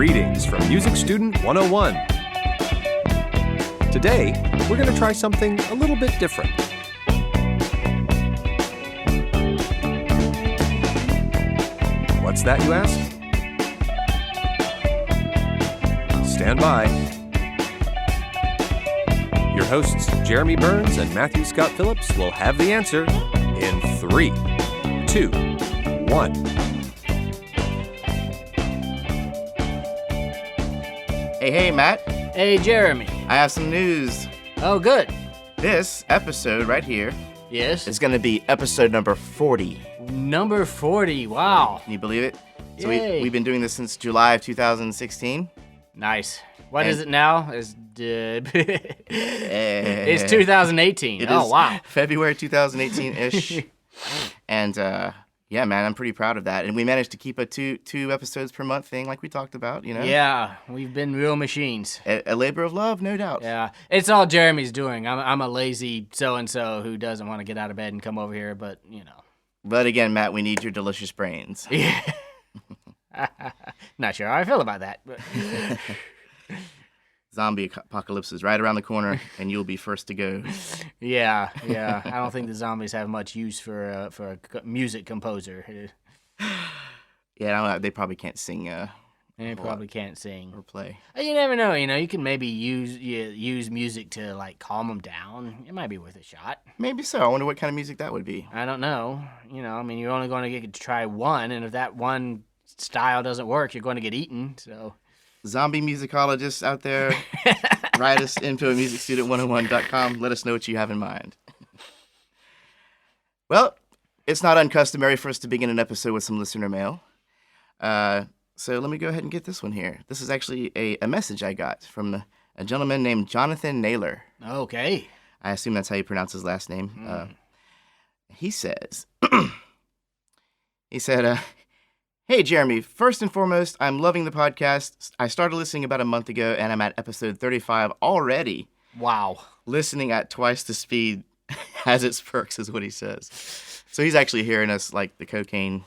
Greetings from Music Student 101. Today, we're going to try something a little bit different. What's that, you ask? Stand by. Your hosts, Jeremy Burns and Matthew Scott Phillips, will have the answer in 3, 2, 1. Hey, Matt. Hey, Jeremy. I have some news. Oh, good. This episode right here Yes. is going to be episode number 40. Number 40. Wow. Can you believe it? So Yay. we've been doing this since July of 2016. Nice. What And- is it now? It's 2018. It Oh, is wow. February 2018-ish. And yeah, man, I'm pretty proud of that. And we managed to keep a two episodes per month thing like we talked about, you know? Yeah, we've been real machines. A labor of love, no doubt. Yeah, it's all Jeremy's doing. I'm a lazy so-and-so who doesn't want to get out of bed and come over here, but, you know. But again, Matt, we need your delicious brains. Yeah. Not sure how I feel about that. But Zombie apocalypse is right around the corner, and you'll be first to go. yeah. I don't think the zombies have much use for a music composer. Yeah, they probably can't sing They probably can't sing. or play. You never know. You know, you can maybe use music to like calm them down. It might be worth a shot. Maybe so. I wonder what kind of music that would be. I don't know. You know, I mean, you're only going to get to try one, and if that one style doesn't work, you're going to get eaten. So, Zombie musicologists out there, write us info at musicstudent101.com. Let us know what you have in mind. Well, it's not uncustomary for us to begin an episode with some listener mail. So let me go ahead and get this one here. This is actually a message I got from a gentleman named Jonathan Naylor. okay. I assume that's how you pronounce his last name. He says, he said, hey, Jeremy, first and foremost, I'm loving the podcast. I started listening about a month ago, and I'm at episode 35 already. Wow. Listening at twice the speed has its perks, is what he says. So he's actually hearing us like the cocaine,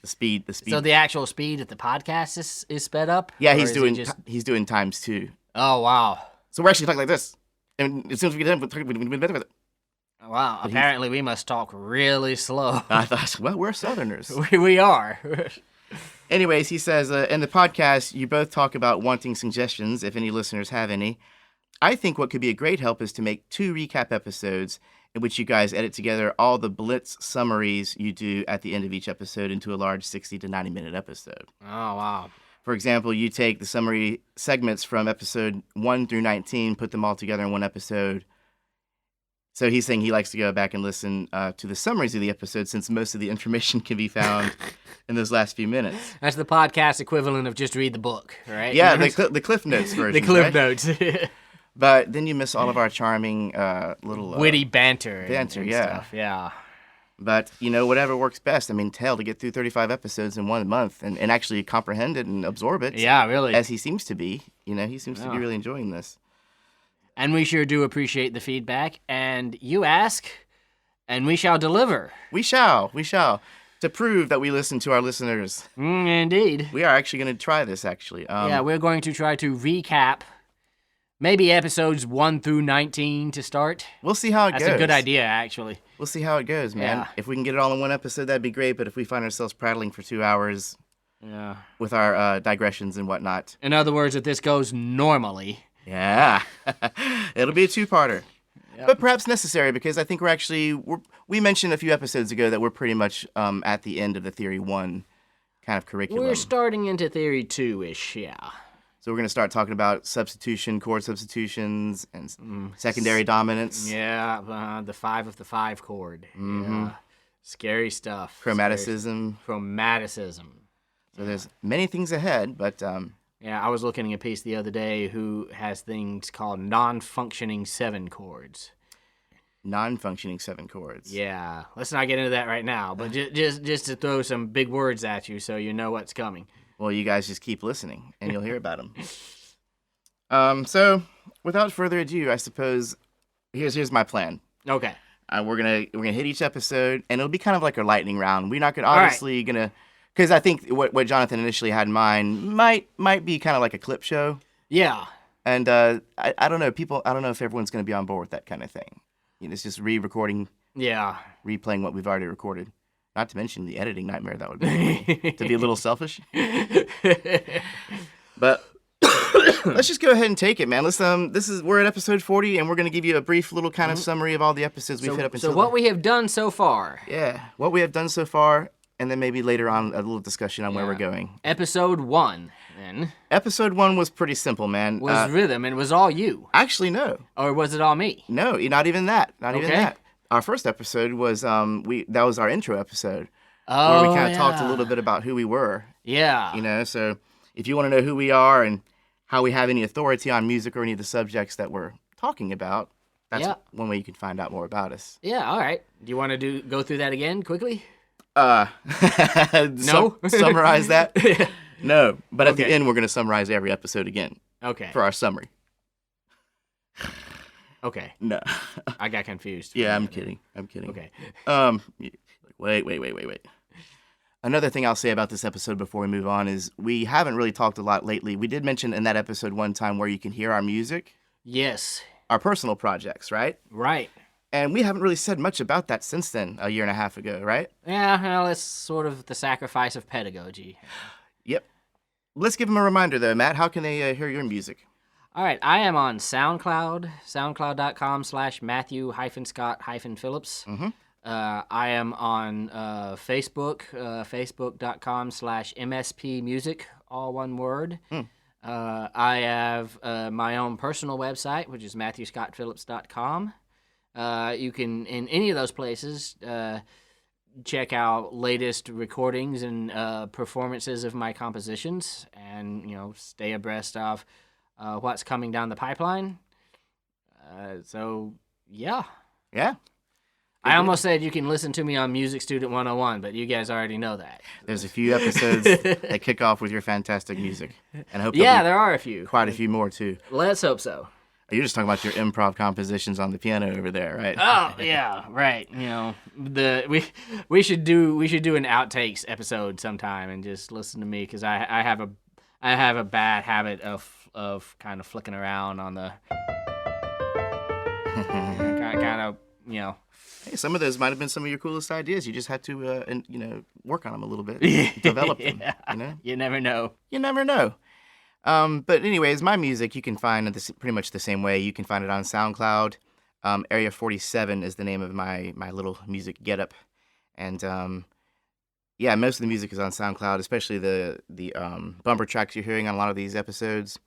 the speed. So the actual speed of the podcast is sped up? Yeah, Or he's is it doing just... he's doing times 2. Oh, wow. So we're actually talking like this. And as soon as we get done, we're talking. Wow. Apparently, we must talk really slow. I thought, well, we're Southerners. we are. Anyways, he says, in the podcast, you both talk about wanting suggestions, if any listeners have any. I think what could be a great help is to make 2 recap episodes in which you guys edit together all the blitz summaries you do at the end of each episode into a large 60 to 90-minute episode. Oh, wow. For example, you take the summary segments from episode 1 through 19, put them all together in one episode. So he's saying he likes to go back and listen to the summaries of the episode since most of the information can be found in those last few minutes. That's the podcast equivalent of just read the book, right? Yeah, the Cliff Notes version. The Cliff right? Notes. But then you miss all of our charming little... Witty banter. Banter, and yeah. Stuff. Yeah. But, you know, whatever works best. I mean, hell, to get through 35 episodes in 1 month and actually comprehend it and absorb it. Yeah, really. As he seems to be. You know, he seems to be really enjoying this. And we sure do appreciate the feedback. And you ask, and we shall deliver. We shall. To prove that we listen to our listeners. Indeed. We are actually going to try this, actually. Yeah, we're going to try to recap maybe episodes 1 through 19 to start. We'll see how it goes. That's a good idea, actually. We'll see how it goes, man. Yeah. If we can get it all in one episode, that'd be great. But if we find ourselves prattling for 2 hours Yeah. with our digressions and whatnot. In other words, if this goes normally. Yeah. It'll be a 2-parter. Yep. But perhaps necessary because I think we mentioned a few episodes ago that we're pretty much at the end of the Theory 1 kind of curriculum. We're starting into Theory 2-ish, yeah. So we're going to start talking about substitution, chord substitutions, and secondary dominance. Yeah, the 5 of the 5 chord. Yeah. Scary stuff. Chromaticism. Chromaticism. So there's many things ahead, but... Yeah, I was looking at a piece the other day who has things called non-functioning 7 chords. Non-functioning 7 chords. Yeah, let's not get into that right now, but just to throw some big words at you so you know what's coming. Well, you guys just keep listening, and you'll hear about them. So, without further ado, I suppose here's my plan. Okay. We're gonna hit each episode, and it'll be kind of like a lightning round. We're not gonna obviously gonna Because I think what Jonathan initially had in mind might be kind of like a clip show. Yeah. And I don't know, I don't know if everyone's going to be on board with that kind of thing. It's just re-recording, Yeah. replaying what we've already recorded. Not to mention the editing nightmare that would be. To be a little selfish. But let's just go ahead and take it, man. Let's we're at episode 40, and we're going to give you a brief little kind of summary of all the episodes we've hit up until So what we have done so far. Yeah, what we have done so far, and then maybe later on a little discussion on where we're going. Episode 1, then. Episode 1 was pretty simple, man. Was rhythm, and it was all you. Actually, no. Or was it all me? No, not even that. Not even that. Our first episode was that was our intro episode. Oh, where we kind of talked a little bit about who we were. Yeah. So if you want to know who we are and how we have any authority on music or any of the subjects that we're talking about, that's one way you can find out more about us. Yeah, all right. Do you want to go through that again quickly? No? Summarize that? Yeah. No, but at the end we're going to summarize every episode again. Okay. For our summary. Okay. No. I got confused. Yeah, I'm kidding. Okay. Wait. Another thing I'll say about this episode before we move on is we haven't really talked a lot lately. We did mention in that episode one time where you can hear our music. Yes. Our personal projects, right? Right. And we haven't really said much about that since then, a year and a half ago, right? Yeah, well, it's sort of the sacrifice of pedagogy. Yep. Let's give them a reminder, though, Matt. How can they hear your music? All right, I am on SoundCloud, soundcloud.com/Matthew-Scott-Phillips. Mm-hmm. I am on Facebook, facebook.com/MSPmusic, all one word. I have my own personal website, which is MatthewScottPhillips.com. You can, in any of those places, check out latest recordings and performances of my compositions and, stay abreast of what's coming down the pipeline. Yeah. Yeah. I almost said you can listen to me on Music Student 101, but you guys already know that. There's a few episodes that kick off with your fantastic music. And I hope there are a few. Quite a few more, too. Let's hope so. You're just talking about your improv compositions on the piano over there, right? Oh, yeah, right. We should do an outtakes episode sometime and just listen to me because I have a bad habit of kind of flicking around on the kind of. Hey, some of those might have been some of your coolest ideas. You just had to, work on them a little bit, develop them. You never know. You never know. But anyways, my music you can find pretty much the same way. You can find it on SoundCloud. Area 47 is the name of my little music getup, and most of the music is on SoundCloud, especially the bumper tracks you're hearing on a lot of these episodes.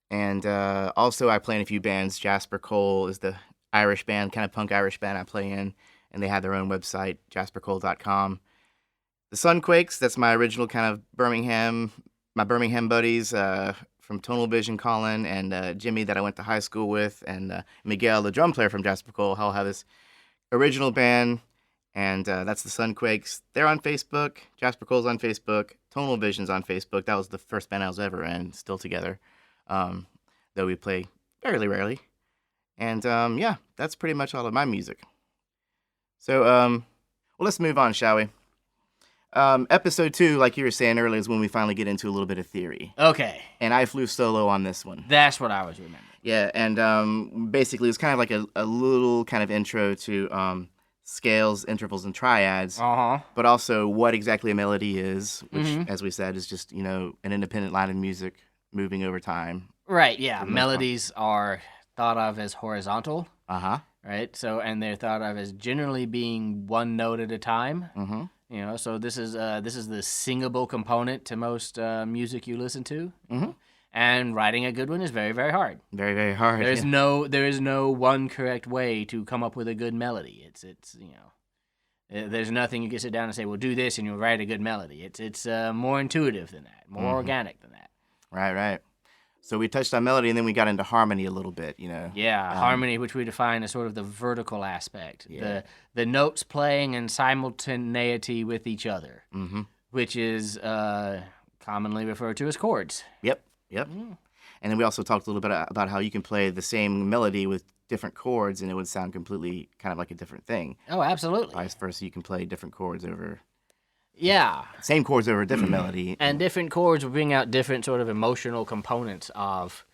And also, I play in a few bands. Jasper Cole is the Irish band, kind of punk Irish band I play in, and they have their own website, jaspercole.com. The Sunquakes, that's my original kind of my Birmingham buddies from Tonal Vision, Colin, and Jimmy that I went to high school with, and Miguel, the drum player from Jasper Cole, all have this original band, and that's the Sunquakes. They're on Facebook. Jasper Cole's on Facebook. Tonal Vision's on Facebook. That was the first band I was ever in, still together, though we play fairly rarely. And, that's pretty much all of my music. So, let's move on, shall we? Episode 2, like you were saying earlier, is when we finally get into a little bit of theory. Okay. And I flew solo on this one. That's what I was remembering. Yeah, and basically it's kind of like a little kind of intro to scales, intervals, and triads. Uh-huh. But also what exactly a melody is, which, as we said, is just, an independent line of music moving over time. Right, yeah. Melodies are thought of as horizontal. Uh-huh. Right? So, and they're thought of as generally being one note at a time. Mm-hmm. So this is the singable component to most music you listen to. Mm-hmm. And writing a good one is very, very hard. Very, very hard. There is no one correct way to come up with a good melody. It's there's nothing you can sit down and say, well, do this and you'll write a good melody. It's more intuitive than that, more organic than that. Right. So we touched on melody, and then we got into harmony a little bit, Yeah, harmony, which we define as sort of the vertical aspect. Yeah. The notes playing in simultaneity with each other, which is commonly referred to as chords. Yep. And then we also talked a little bit about how you can play the same melody with different chords, and it would sound completely kind of like a different thing. Oh, absolutely. Vice versa, you can play different chords over Yeah. Same chords over a different melody. And different chords will bring out different sort of emotional components of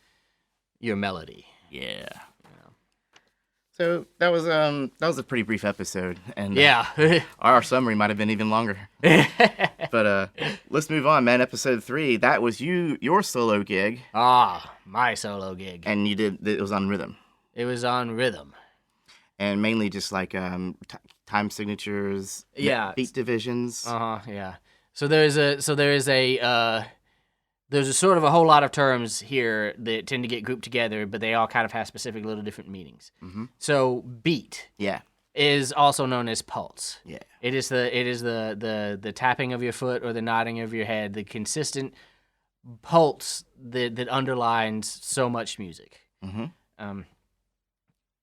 your melody. Yeah. So that was a pretty brief episode, and Yeah. our summary might have been even longer. But let's move on, man. Episode 3, that was your solo gig, My solo gig. and it was on rhythm, It was on rhythm. and mainly just like time signatures, Yeah. beat divisions. Yeah. So there's a sort of a whole lot of terms here that tend to get grouped together, but they all kind of have specific little different meanings. Mm-hmm. So beat Yeah. is also known as pulse. Yeah. It is the tapping of your foot or the nodding of your head, the consistent pulse that underlines so much music. Mm-hmm.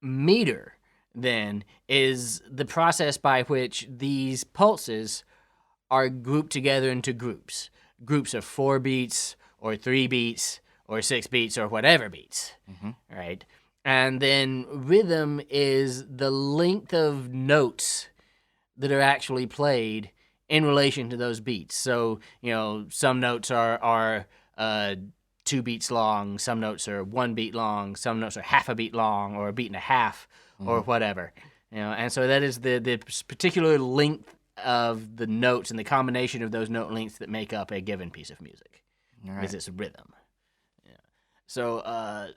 Meter, then, is the process by which these pulses are grouped together into groups. Groups of 4 beats, or 3 beats, or 6 beats, or whatever beats, right? And then rhythm is the length of notes that are actually played in relation to those beats. So, some notes are 2 beats long, some notes are 1 beat long, some notes are half a beat long, or a beat and a half, or whatever. And so that is the particular length of the notes and the combination of those note lengths that make up a given piece of music. Right. Is its rhythm. Yeah. So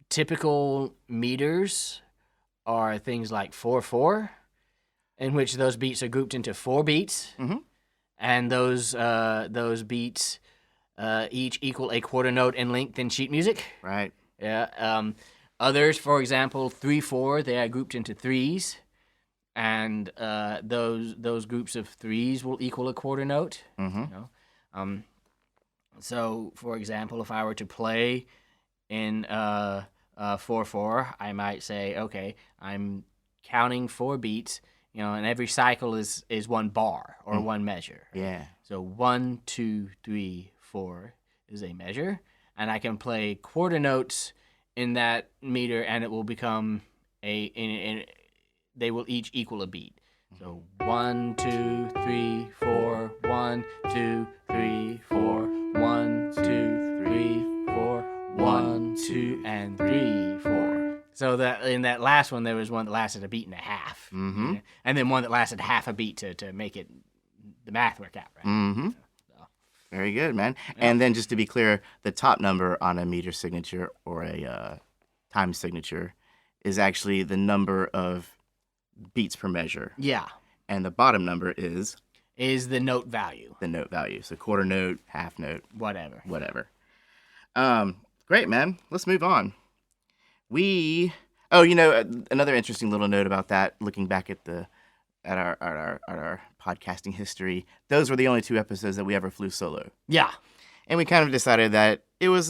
typical meters are things like 4/4, in which those beats are grouped into 4 beats, and those beats each equal a quarter note in length in sheet music. Right. Yeah. Others, for example, 3/4, they are grouped into 3s. And those groups of 3s will equal a quarter note. So, for example, if I were to play in 4/4, I might say, okay, I'm counting 4 beats, and every cycle is 1 bar or 1 measure. Right? Yeah. So 1, 2, 3, 4 is a measure, and I can play quarter notes in that meter, and it will become they will each equal a beat. So 1, 2, 3, 4, 1, 2, 3, 4, 1, 2, 3, 4, 1, 2, and 3, 4. So that in that last one, there was one that lasted a beat and a half, and then one that lasted half a beat to make it the math work out, right? Mm-hmm. Very good, man. Yeah. And then just to be clear, the top number on a meter signature or a time signature is actually the number of beats per measure. Yeah. And the bottom number is the note value. The note value. So quarter note, half note, whatever. Great, man. Let's move on. Another interesting little note about that, looking back at our podcasting history, those were the only 2 episodes that we ever flew solo. Yeah. And we kind of decided that it was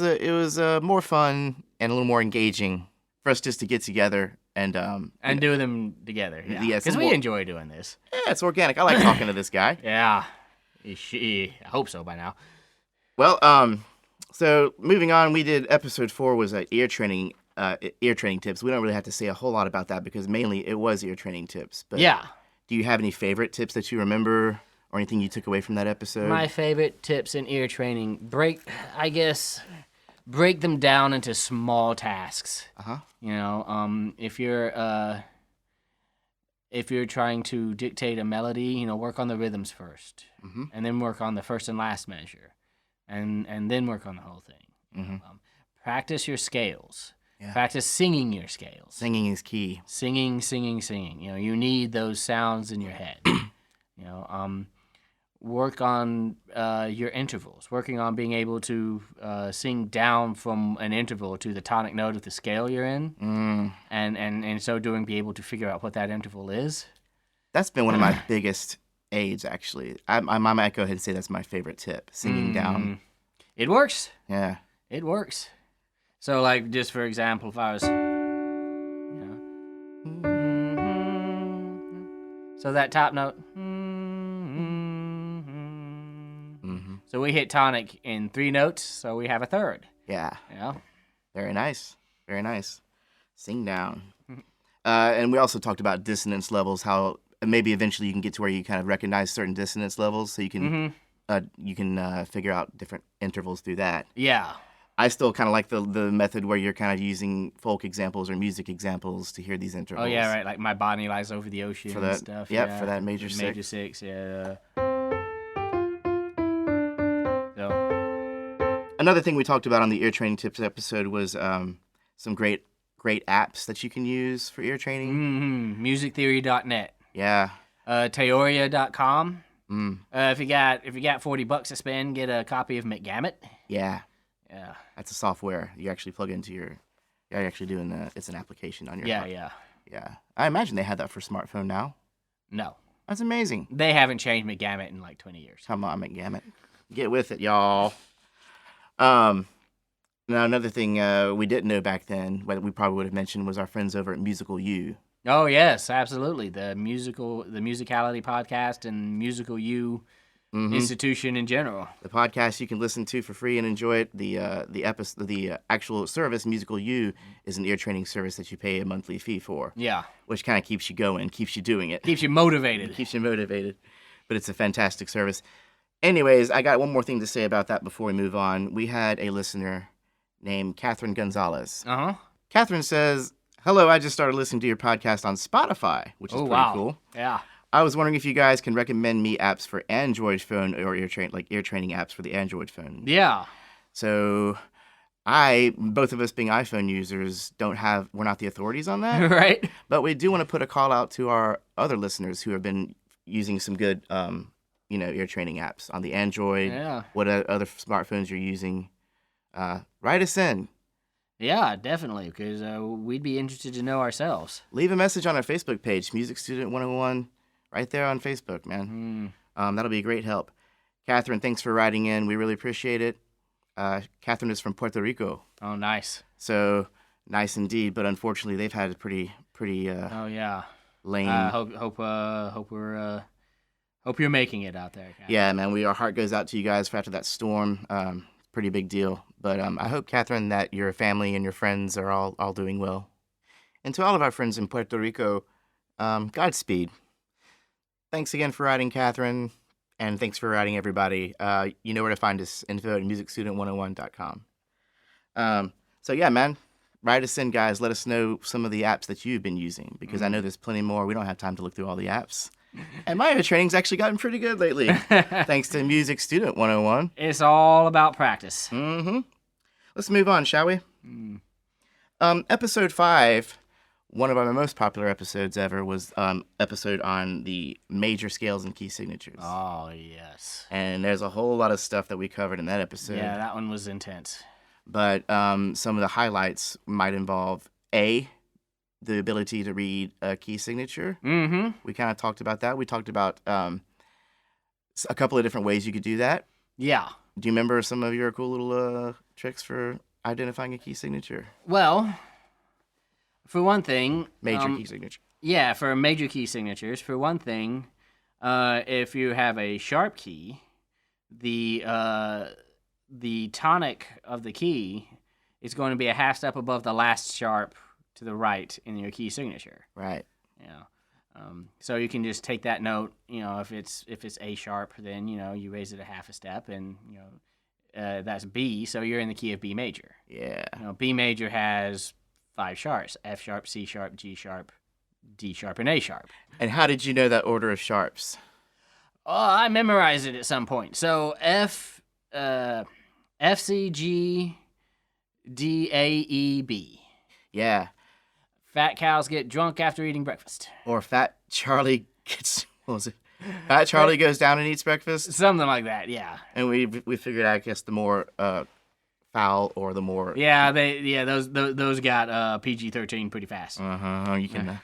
more fun and a little more engaging for us just to get together and do them together. Yeah. Because we enjoy doing this. Yeah, it's organic. I like talking to this guy. Yeah. I hope so by now. Well, so moving on, we did episode 4 was ear training tips. We don't really have to say a whole lot about that because mainly it was ear training tips. But yeah. Do you have any favorite tips that you remember or anything you took away from that episode? My favorite tips in ear training, break them down into small tasks. If you're trying to dictate a melody, work on the rhythms first, and then work on the first and last measure, and then work on the whole thing. Practice your scales. Yeah. Practice singing your scales. Singing is key. Singing. You need those sounds in your head. Work on your intervals. Working on being able to sing down from an interval to the tonic note of the scale you're in, and so doing be able to figure out what that interval is. That's been one of my biggest aids, actually. I might go ahead and say that's my favorite tip, singing down. It works. Yeah. It works. So, like, just for example, if I was... So that top note... So we hit tonic in 3 notes, so we have a third. Yeah. Yeah. Very nice. Very nice. Sing down. And we also talked about dissonance levels, how maybe eventually you can get to where you kind of recognize certain dissonance levels, so you can figure out different intervals through that. Yeah. I still kind of like the method where you're kind of using folk examples or music examples to hear these intervals. Oh yeah, right. Like My Body Lies Over the Ocean For that, and stuff. yep, yeah. for that major six. Major six, yeah. So. Another thing we talked about on the ear training tips episode was some great apps that you can use for ear training. Musictheory.net. Yeah. Teoria.com. If you got $40 to spend, get a copy of McGammit. Yeah. Yeah. That's a software you actually plug into your. You're actually doing it's an application on your. Yeah. I imagine they have that for smartphone now. No. That's amazing. They haven't changed McGammit in like 20 years. Come on, McGammit. Get with it, y'all. Now another thing we didn't know back then, but we probably would have mentioned, was our friends over at Musical U. Oh yes, absolutely. The Musicality podcast and Musical U institution in general. The podcast you can listen to for free and enjoy it. The actual service, Musical U, is an ear training service that you pay a monthly fee for. Yeah. Which kind of keeps you going, keeps you doing it. Keeps you motivated. Keeps you motivated. But it's a fantastic service. Anyways, I got one more thing to say about that before we move on. We had a listener named Catherine Gonzalez. Uh-huh. Catherine says, "Hello, I just started listening to your podcast on Spotify," which is pretty cool. Yeah. I was wondering if you guys can recommend me apps for Android phone or ear training apps for the Android phone. Yeah. So both of us being iPhone users, we're not the authorities on that. Right. But we do want to put a call out to our other listeners who have been using some good, ear training apps on the Android. Yeah. What other smartphones you're using. Write us in. Yeah, definitely, because we'd be interested to know ourselves. Leave a message on our Facebook page, Music Student 101, right there on Facebook, man. That'll be a great help. Catherine, thanks for writing in. We really appreciate it. Catherine is from Puerto Rico. Oh, nice. So nice indeed, but unfortunately they've had a pretty oh yeah, lame. Hope you're making it out there, Catherine. Yeah, man. Our heart goes out to you guys for after that storm. Pretty big deal. But I hope, Catherine, that your family and your friends are all doing well. And to all of our friends in Puerto Rico, Godspeed. Thanks again for writing, Catherine, and thanks for writing, everybody. You know where to find us, info at musicstudent101.com. So yeah, man, write us in, guys. Let us know some of the apps that you've been using, because I know there's plenty more. We don't have time to look through all the apps. And my ear training's actually gotten pretty good lately, thanks to Music Student 101. It's all about practice. Let's move on, shall we? Episode 5, one of our most popular episodes ever, was episode on the major scales and key signatures. Oh, yes. And there's a whole lot of stuff that we covered in that episode. Yeah, that one was intense. But some of the highlights might involve A, the ability to read a key signature. We kind of talked about that. We talked about a couple of different ways you could do that. Yeah. Do you remember some of your cool little tricks for identifying a key signature? Well, for one thing... Major key signature. Yeah, for major key signatures, for one thing, if you have a sharp key, the tonic of the key is going to be a half step above the last sharp to the right in your key signature. Right. Yeah. So you can just take that note. If it's A sharp, then you raise it a half a step, and that's B. So you're in the key of B major. Yeah. B major has 5 sharps: F sharp, C sharp, G sharp, D sharp, and A sharp. And how did you know that order of sharps? Oh, I memorized it at some point. So F, C, G, D, A, E, B. Yeah. Fat cows get drunk after eating breakfast. Or Fat Charlie gets, what was it? Fat Charlie goes down and eats breakfast? Something like that, yeah. And we figured out, I guess, the more foul or the more... Yeah, those got PG-13 pretty fast. You can...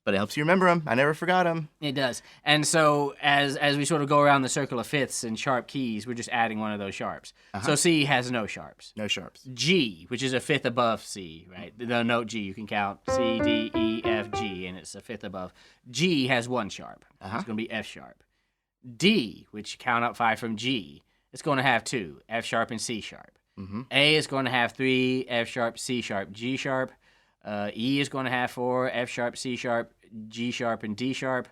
But it helps you remember them. I never forgot them. It does. And so as we sort of go around the circle of fifths and sharp keys, we're just adding one of those sharps. So C has no sharps. No sharps. G, which is a fifth above C, right? The note G, you can count C, D, E, F, G, and it's a fifth above. G has 1 sharp. It's going to be F sharp. D, which count up 5 from G, it's going to have 2, F sharp and C sharp. A is going to have 3, F sharp, C sharp, G sharp. E is going to have 4, F sharp, C sharp, G sharp, and D sharp.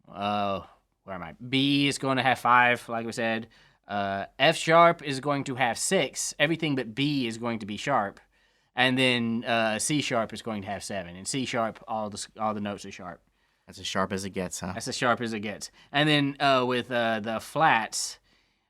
Where am I? B is going to have 5, like we said. F sharp is going to have 6. Everything but B is going to be sharp. And then C sharp is going to have 7. And C sharp, all the notes are sharp. That's as sharp as it gets, huh? That's as sharp as it gets. And then with the flats,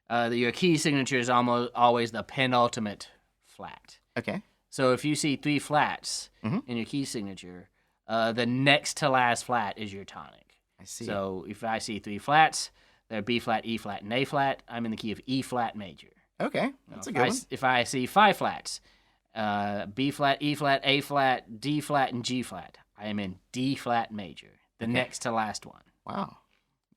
your key signature is almost always the penultimate flat. Okay. So if you see 3 flats in your key signature, the next to last flat is your tonic. I see. So if I see 3 flats, they're B flat, E flat, and A flat. I'm in the key of E flat major. Okay, that's a good one. If I see 5 flats, B flat, E flat, A flat, D flat, and G flat, I am in D flat major, the next to last one. Wow.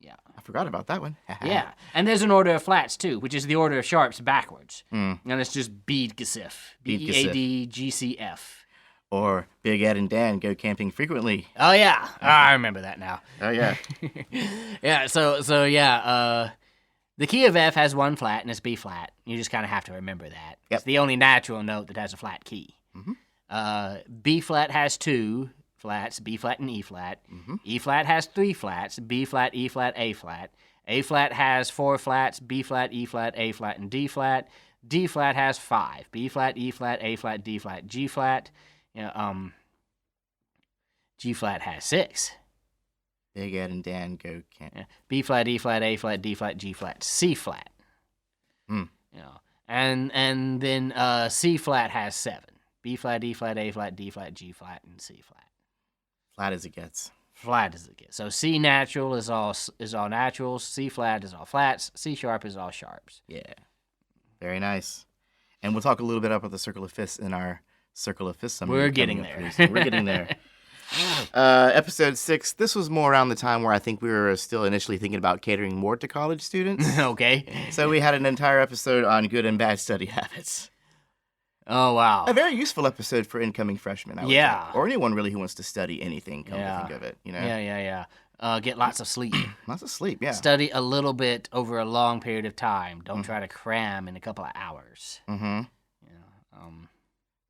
Yeah. I forgot about that one. Yeah, and there's an order of flats too, which is the order of sharps backwards. And it's just Beadgecif. B-E-A-D-G-C-F. Or Big Ed and Dan go camping frequently. Oh yeah, I remember that now. Oh yeah. Yeah. So yeah. The key of F has 1 flat and it's B flat. You just kind of have to remember that. Yep. It's the only natural note that has a flat key. B flat has 2 flats, B flat and E flat. E flat has 3 flats, B flat, E flat, A flat. A flat has 4 flats, B flat, E flat, A flat, and D flat. D flat has 5, B flat, E flat, A flat, D flat, G flat. G flat has 6. Big Ed and Dan go camping. Yeah. B flat, E flat, A flat, D flat, G flat, C flat. And then C flat has 7. B flat, E flat, A flat, D flat, G flat, and C flat. Flat as it gets. Flat as it gets. So C natural is all naturals. C flat is all flats. C sharp is all sharps. Yeah. Very nice. And we'll talk a little bit about the circle of fifths in our circle of fifths. We're getting there. We're getting there. Episode 6. This was more around the time where I think we were still initially thinking about catering more to college students. Okay. So we had an entire episode on good and bad study habits. Oh, wow. A very useful episode for incoming freshmen, I would think. Or anyone really who wants to study anything, come to think of it, you know? Yeah. Get lots of sleep. Lots of sleep, yeah. Study a little bit over a long period of time. Don't try to cram in a couple of hours.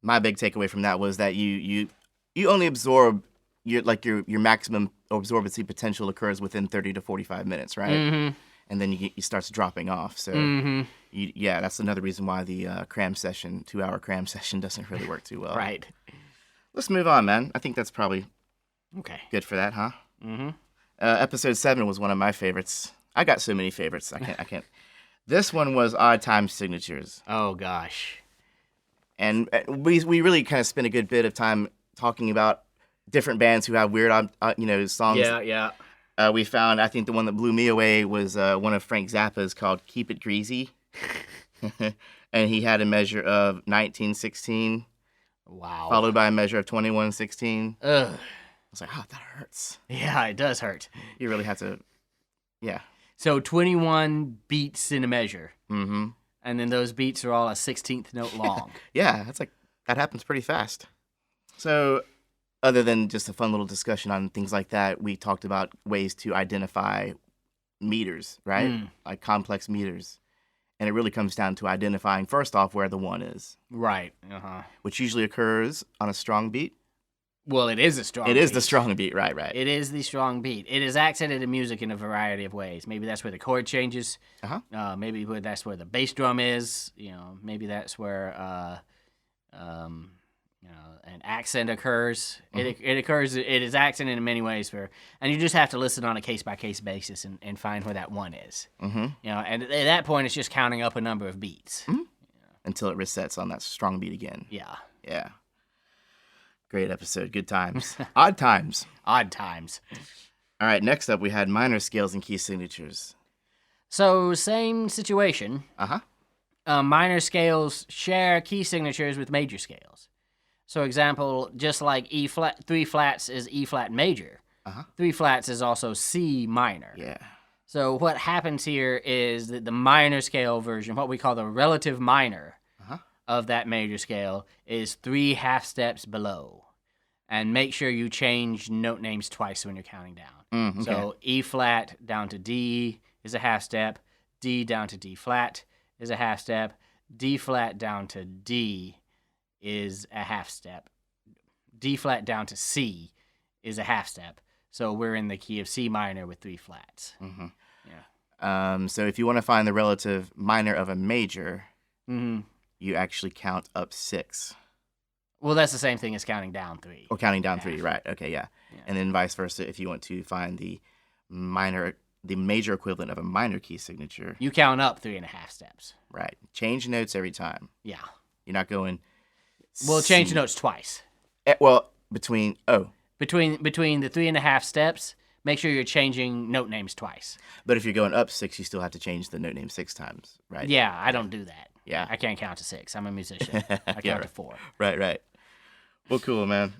My big takeaway from that was that you only absorb your maximum absorbency potential occurs within 30 to 45 minutes, right? And then you starts dropping off. So that's another reason why the 2-hour cram session doesn't really work too well. Right. Let's move on, man. I think that's probably good for that, huh? Episode 7 was one of my favorites. I got so many favorites. I can't. This one was odd time signatures. Oh gosh. And we really kind of spent a good bit of time talking about different bands who have weird, songs. Yeah. We found, I think the one that blew me away was one of Frank Zappa's called "Keep It Greasy," and he had a measure of 1916. Wow. Followed by a measure of 2116. Ugh. I was like, oh, that hurts. Yeah, it does hurt. You really have to, So 21 beats in a measure. Mm-hmm. And then those beats are all a 16th note long. Yeah, that happens pretty fast. So, other than just a fun little discussion on things like that, we talked about ways to identify meters, right? Like complex meters. And it really comes down to identifying, first off, where the 1 is. Right. Which usually occurs on a strong beat. Well, it is a strong beat. It is the strong beat, right. It is the strong beat. It is accented in music in a variety of ways. Maybe that's where the chord changes. Maybe that's where the bass drum is. Maybe that's where an accent occurs. It occurs. It is accented in many ways, and you just have to listen on a case-by-case basis and find where that 1 is. And at that point, it's just counting up a number of beats. Until it resets on that strong beat again. Yeah. Great episode. Good times. Odd times. Odd times. All right, next up we had minor scales and key signatures. So, same situation. Minor scales share key signatures with major scales. So, example, just like E flat, 3 flats is E flat major. 3 flats is also C minor. Yeah. So, what happens here is that the minor scale version, what we call the relative minor of that major scale, is 3 half steps below. And make sure you change note names twice when you're counting down. Okay. So, E flat down to D is a half step. D down to D flat is a half step. D flat down to D is a half step. D flat down to C is a half step. So we're in the key of C minor with 3 flats. Mm-hmm. Yeah. So if you want to find the relative minor of a major, Mm-hmm. you actually count up 6. Well, that's the same thing as counting down 3. Or counting down 3, right. Okay, yeah. Yeah. And then vice versa, if you want to find the major equivalent of a minor key signature. You count up 3.5 steps. Right. Change notes every time. Yeah. You're not going... Well, change notes twice. Between the 3.5 steps, make sure you're changing note names twice. But if you're going up 6, you still have to change the note name 6 times, right? Yeah, I don't do that. Yeah. I can't count to 6. I'm a musician. I count to 4. Right. Well, cool, man.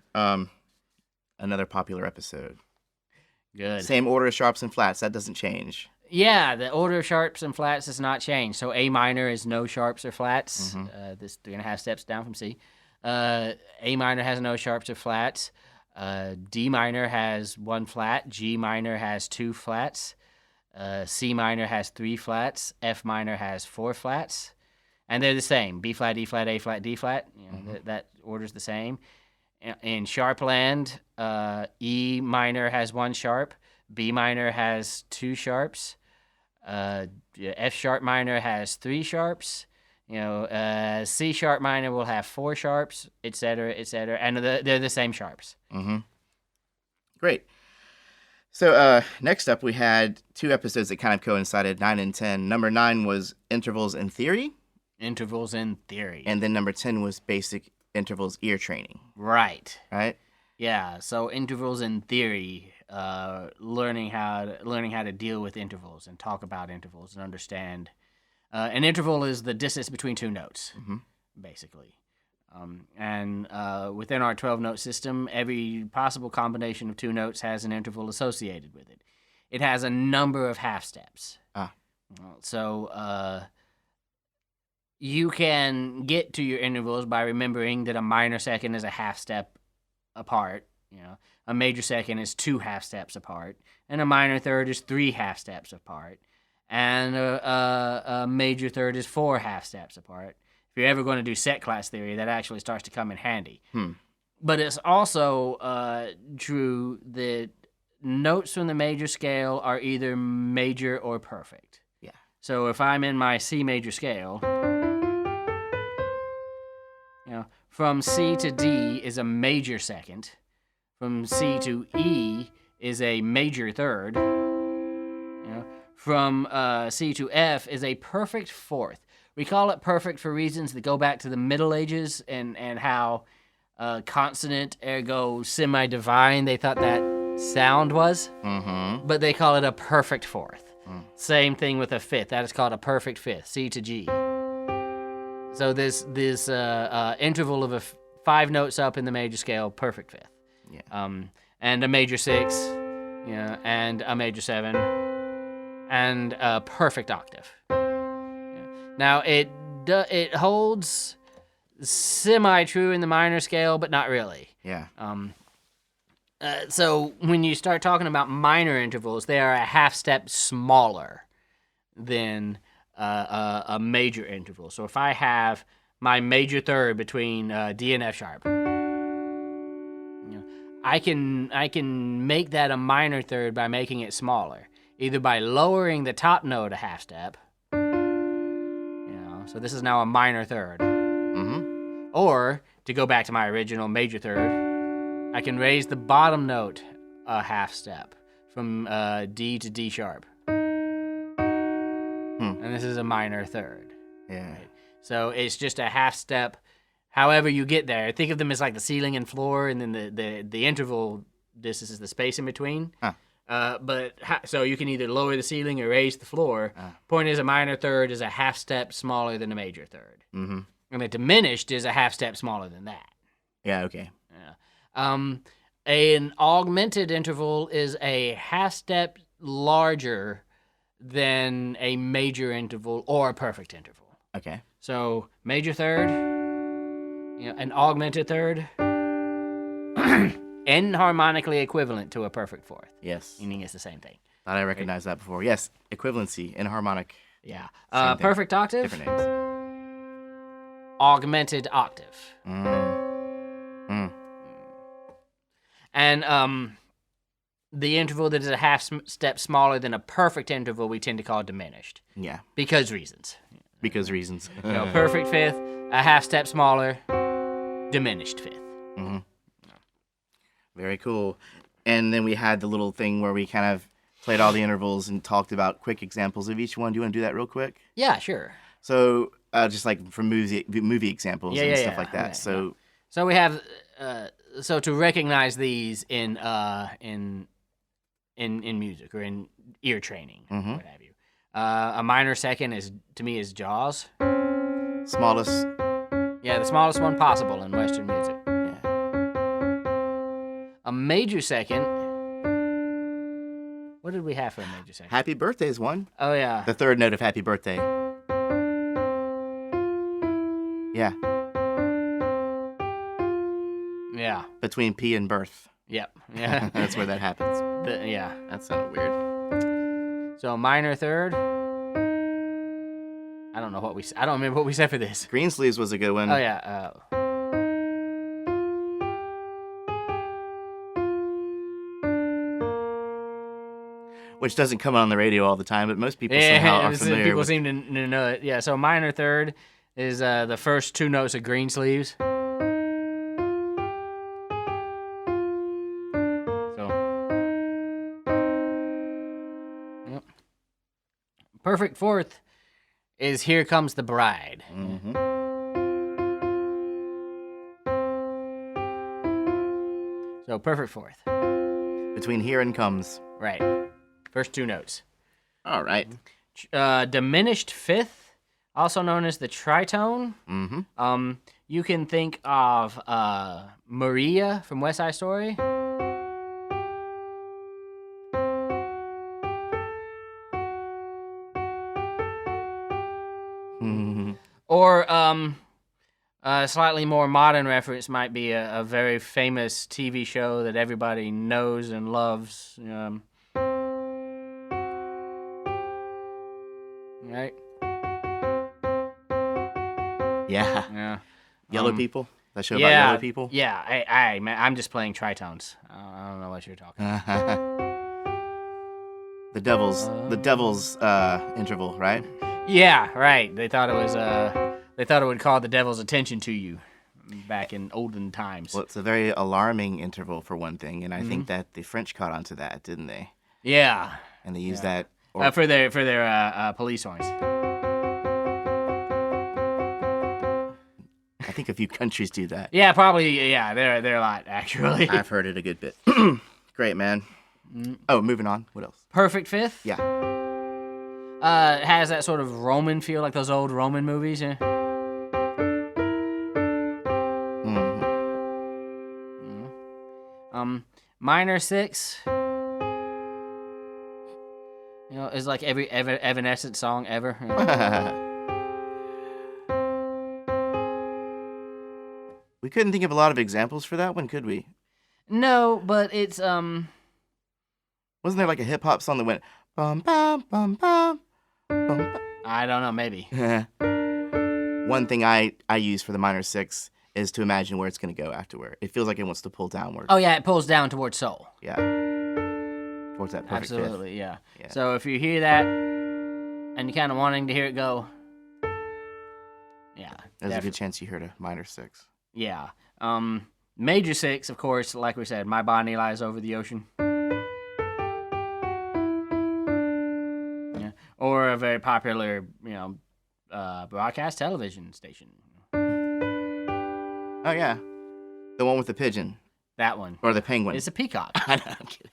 Another popular episode. Good. Same order of sharps and flats. That doesn't change. Yeah, the order of sharps and flats does not change. So A minor is no sharps or flats. This 3.5 steps down from C. A minor has no sharps or flats. D minor has 1 flat. G minor has 2 flats. C minor has 3 flats. F minor has 4 flats. And they're the same. B flat, E flat, A flat, D flat. That order's the same. In sharp land, E minor has 1 sharp. B minor has 2 sharps. F sharp minor has 3 sharps. C sharp minor will have 4 sharps, etc., etc., and they're the same sharps. Mm-hmm. Great. So next up, we had 2 episodes that kind of coincided, 9 and 10. Number 9 was intervals in theory. Intervals in theory. And then number 10 was basic intervals ear training. Right. Right? Yeah. So intervals in theory, learning how to deal with intervals and talk about intervals and understand. An interval is the distance between 2 notes, basically. And within our 12-note system, every possible combination of 2 notes has an interval associated with it. It has a number of half steps. So you can get to your intervals by remembering that a minor second is a half step apart. A major second is 2 half steps apart, and a minor third is 3 half steps apart, and a major third is 4 half steps apart. If you're ever going to do set class theory, that actually starts to come in handy. But it's also true that notes from the major scale are either major or perfect. Yeah. So if I'm in my C major scale, from C to D is a major second. From C to E is a major third. From C to F is a perfect fourth. We call it perfect for reasons that go back to the Middle Ages and how consonant ergo semi-divine they thought that sound was. But they call it a perfect fourth. Same thing with a fifth. That is called a perfect fifth, C to G. So this interval of 5 notes up in the major scale, perfect fifth. Yeah. And a major 6, and a major 7, and a perfect octave. Now it holds semi-true in the minor scale, but not really. Yeah. So when you start talking about minor intervals, they are a half step smaller than a major interval. So if I have my major third between D and F sharp, I can make that a minor third by making it smaller, either by lowering the top note a half step. So this is now a minor third. Or to go back to my original major third, I can raise the bottom note a half step from D to D sharp. And this is a minor third. Yeah. Right? So it's just a half step. However you get there, think of them as like the ceiling and floor, and then the interval distance is the space in between. So you can either lower the ceiling or raise the floor. Point is, a minor third is a half step smaller than a major third. And a diminished is a half step smaller than that. Yeah, okay. An augmented interval is a half step larger than a major interval or a perfect interval. Okay. So major third, an augmented third, enharmonically equivalent to a perfect fourth. Yes. Meaning it's the same thing. Thought I recognized that before. Yes, equivalency, enharmonic. Yeah. Same thing. Perfect octave, Different names. augmented octave. And the interval that is a half step smaller than a perfect interval we tend to call diminished. Yeah. Because reasons. Because reasons. Perfect fifth, a half step smaller, diminished fifth. Mm-hmm. Very cool. And then we had the little thing where we kind of played all the intervals and talked about quick examples of each one. Do you want to do that real quick? Yeah, sure. So just like from movie examples and stuff like that. Okay, so we have so to recognize these in music or in ear training, what have you. A minor second is Jaws. Smallest. Yeah, the smallest one possible in Western music. Yeah. A major second. What did we have for a major second? Happy Birthday is one. Oh yeah. The third note of Happy Birthday. Yeah. Yeah. Between P and birth. Yep. Yeah. That's where that happens. Yeah. That sounded weird. So minor third. I don't remember what we said for this. Greensleeves was a good one. Oh yeah. Which doesn't come on the radio all the time, but most people somehow are familiar people with. seem to know it. Yeah. So minor third is the first two notes of Greensleeves. Perfect fourth is Here Comes the Bride. Mm-hmm. So perfect fourth. Between here and comes. Right. First two notes. All right. Diminished fifth, also known as the tritone. Mm-hmm. You can think of Maria from West Side Story. Or a slightly more modern reference might be a very famous TV show that everybody knows and loves. Right? Yeah. Yeah. Yellow People? That show about yellow people? Yeah. Man, I'm just playing tritones. I don't know what you're talking about. The devil's interval, right? Yeah, right. They thought it was they thought it would call the devil's attention to you back in olden times. Well, it's a very alarming interval for one thing, and I think that the French caught on to that, didn't they? Yeah. And they used that for their police horns. I think a few countries do that. Yeah, probably. Yeah, they're a lot actually. I've heard it a good bit. Great, man. Oh, moving on. What else? Perfect fifth. Yeah. Has that sort of Roman feel, like those old Roman movies. Yeah. Mm-hmm. Minor six. Is like every Evanescence song ever. We couldn't think of a lot of examples for that one, could we? No, but it's Wasn't there like a hip hop song that went bum bum bum bum bum? Bum. I don't know, maybe. One thing I use for the minor six is to imagine where it's going to go afterward. It feels like it wants to pull downward. Oh yeah, it pulls down towards soul. Yeah. Towards that perfect Absolutely, fifth. yeah. Yeah. So if you hear that and you're kind of wanting to hear it go, yeah. There's a good chance you heard a minor six. Yeah. Major six, of course, like we said, My Body Lies Over the Ocean. Yeah. Or a very popular, broadcast television station. Oh, yeah. The one with the pigeon. That one. Or the penguin. It's a peacock. I'm kidding.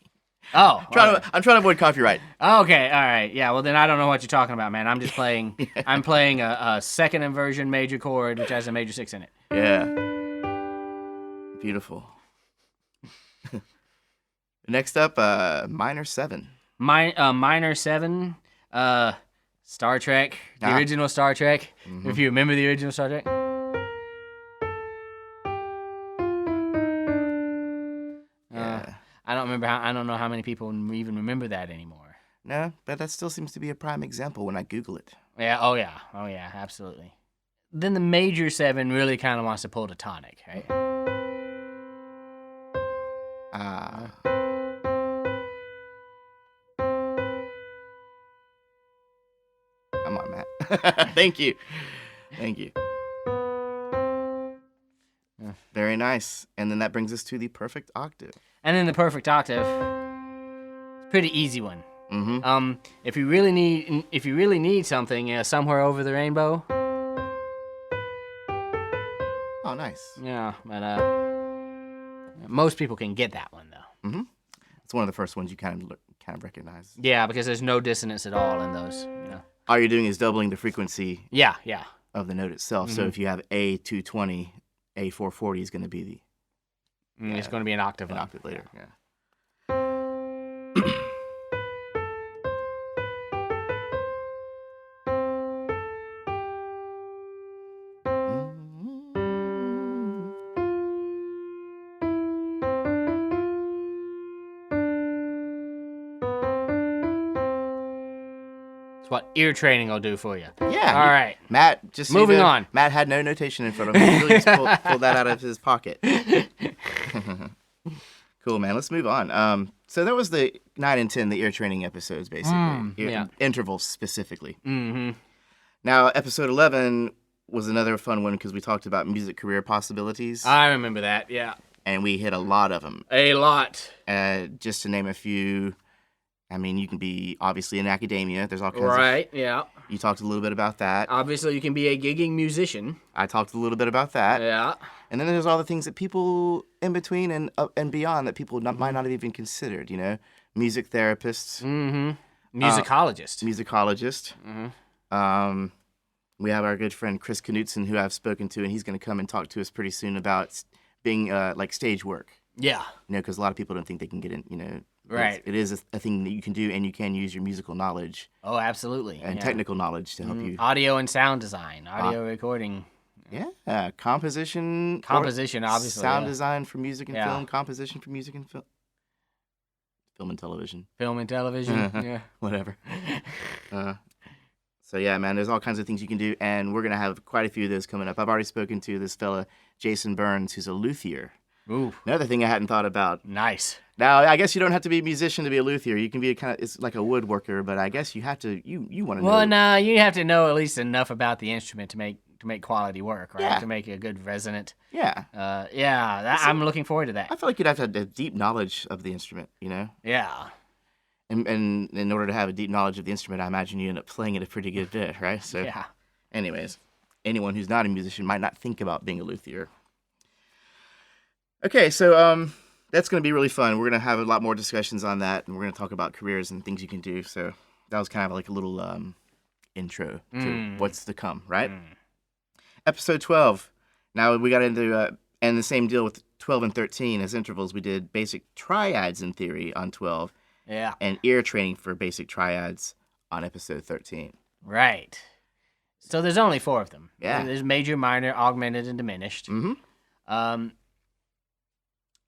Oh. I'm trying to avoid copyright. Okay, all right. Yeah, well, then I don't know what you're talking about, man. I'm just playing... I'm playing a second inversion major chord, which has a major six in it. Yeah. Beautiful. Next up, minor seven. Minor seven, Star Trek, the original Star Trek. Mm-hmm. If you remember the original Star Trek. I don't remember. I don't know how many people even remember that anymore. No, but that still seems to be a prime example when I Google it. Yeah. Oh yeah. Absolutely. Then the major seven really kind of wants to pull the tonic, right? Come on, Matt. Thank you. Thank you. Very nice. And then that brings us to the perfect octave. And then the perfect octave, pretty easy one. Mm-hmm. If you really need something, somewhere over the rainbow. Oh, nice. Yeah, but most people can get that one though. Mm-hmm. It's one of the first ones you kind of recognize. Yeah, because there's no dissonance at all in those. All you're doing is doubling the frequency. Yeah. Of the note itself. So if you have A220, A440 is going to be it's going to be an octave. An octave later. Yeah. That's what ear training will do for you. Yeah. All right. Matt, just so moving you know, on. Matt had no notation in front of him. He really just pulled that out of his pocket. Cool, man. Let's move on. So that was the 9 and 10, the ear training episodes, basically. Intervals specifically. Mm-hmm. Now, episode 11 was another fun one because we talked about music career possibilities. I remember that, yeah. And we hit a lot of them. A lot. Just to name a few, I mean, you can be obviously in academia. There's all kinds Right, yeah. You talked a little bit about that. Obviously, you can be a gigging musician. I talked a little bit about that. Yeah. And then there's all the things that people in between and beyond that people might not have even considered, music therapists. Mm-hmm. Musicologist. Musicologist. Mm-hmm. We have our good friend Chris Knutson, who I've spoken to, and he's going to come and talk to us pretty soon about being like stage work. Yeah. Because a lot of people don't think they can get in, Right. It is a thing that you can do, and you can use your musical knowledge. Oh, absolutely. And technical knowledge to help you. Audio and sound design, audio recording. Yeah, composition. Obviously. Sound design for music and film. Composition for music and film. Film and television. Film and television, yeah. Whatever. So yeah, man, there's all kinds of things you can do, and we're going to have quite a few of those coming up. I've already spoken to this fella, Jason Burns, who's a luthier. Ooh. Another thing I hadn't thought about. Nice. Now, I guess you don't have to be a musician to be a luthier. You can be it's like a woodworker, but I guess you have to, you want to know. Well, no, you have to know at least enough about the instrument to make quality work, right? Yeah. To make a good resonant. Yeah. I'm looking forward to that. I feel like you'd have to have a deep knowledge of the instrument, Yeah. And in order to have a deep knowledge of the instrument, I imagine you end up playing it a pretty good bit, right? So, yeah. Anyways, anyone who's not a musician might not think about being a luthier. Okay, so that's going to be really fun. We're going to have a lot more discussions on that, and we're going to talk about careers and things you can do. So that was kind of like a little intro to what's to come, right? Episode 12. Now we got into, and the same deal with 12 and 13 as intervals. We did basic triads in theory on 12. Yeah. And ear training for basic triads on episode 13. Right. So there's only 4 of them. Yeah. There's major, minor, augmented, and diminished. Mm-hmm.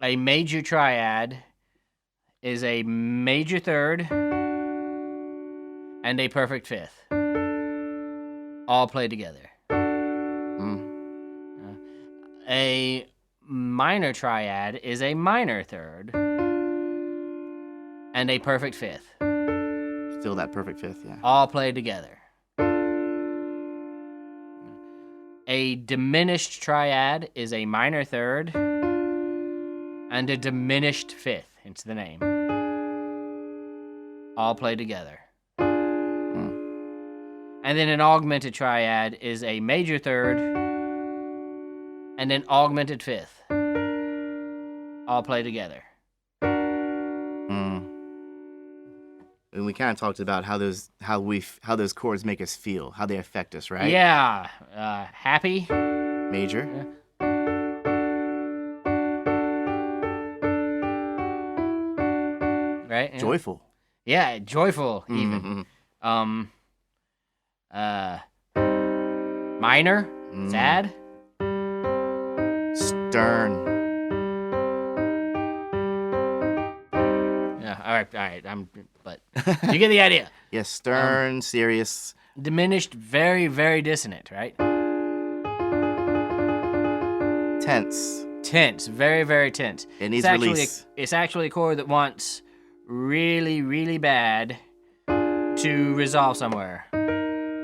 A major triad is a major third and a perfect fifth. All play together. A minor triad is a minor third and a perfect fifth. Still that perfect fifth, yeah. All play together. A diminished triad is a minor third and a diminished fifth. It's the name. All play together. And then an augmented triad is a major third and an augmented fifth. All play together. And we kind of talked about how those chords make us feel, how they affect us, right? Yeah. Happy. Major. Yeah. Right? Yeah. Joyful. Yeah, joyful even. Minor. Sad. Stern. Yeah, all right. But you get the idea. Yes, stern, serious. Diminished, very, very dissonant, right? Tense. Tense, very, very tense. It needs release. It's actually a chord that wants really, really bad to resolve somewhere.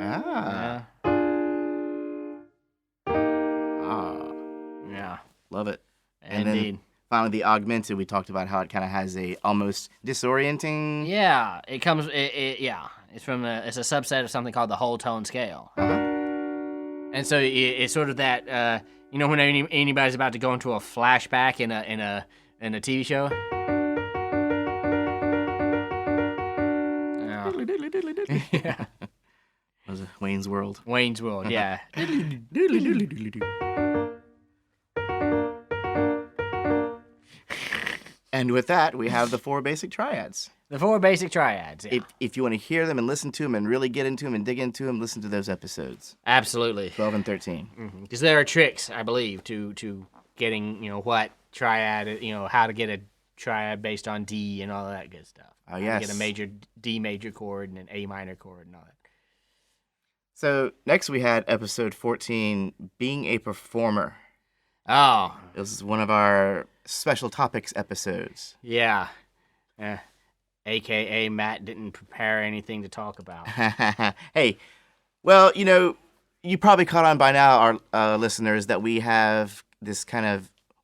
Ah. Yeah. Love it. And Indeed. then finally, the augmented, we talked about how it kind of has a almost disorienting. Yeah, it comes. Yeah, it's from it's a subset of something called the whole tone scale. And so it's sort of that. When anybody's about to go into a flashback in a TV show. Yeah. Was it Wayne's World? Wayne's World. Yeah. And with that, we have the 4 basic triads. The 4 basic triads. Yeah. If you want to hear them and listen to them and really get into them and dig into them, listen to those episodes. Absolutely. 12 and 13. Because there are tricks, I believe, to getting what triad, how to get a triad based on D and all that good stuff. Oh yes. Get a major D major chord and an A minor chord and all that. So next we had episode 14, being a performer. Oh. This is one of our special topics episodes. Yeah. AKA Matt didn't prepare anything to talk about. Hey, well, you probably caught on by now, our listeners, that we have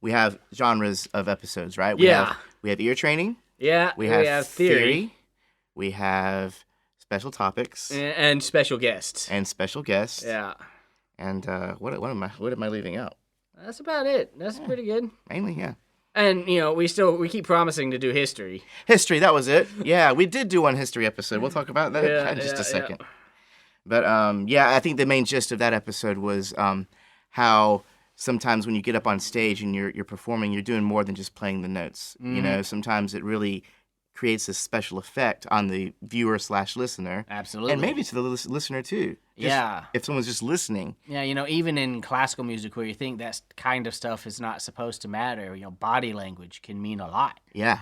we have genres of episodes, right? We have ear training. Yeah. We have theory. We have special topics. And special guests. And special guests. Yeah. And what am I leaving out? That's about it. That's pretty good. Mainly, yeah. And we keep promising to do history. History, that was it. Yeah, we did do one history episode. We'll talk about that in just a second. Yeah. But I think the main gist of that episode was how sometimes when you get up on stage and you're performing, you're doing more than just playing the notes. Sometimes it really creates a special effect on the viewer/listener. Absolutely. And maybe to the listener too. If someone's just listening. Yeah, even in classical music where you think that kind of stuff is not supposed to matter, body language can mean a lot. Yeah.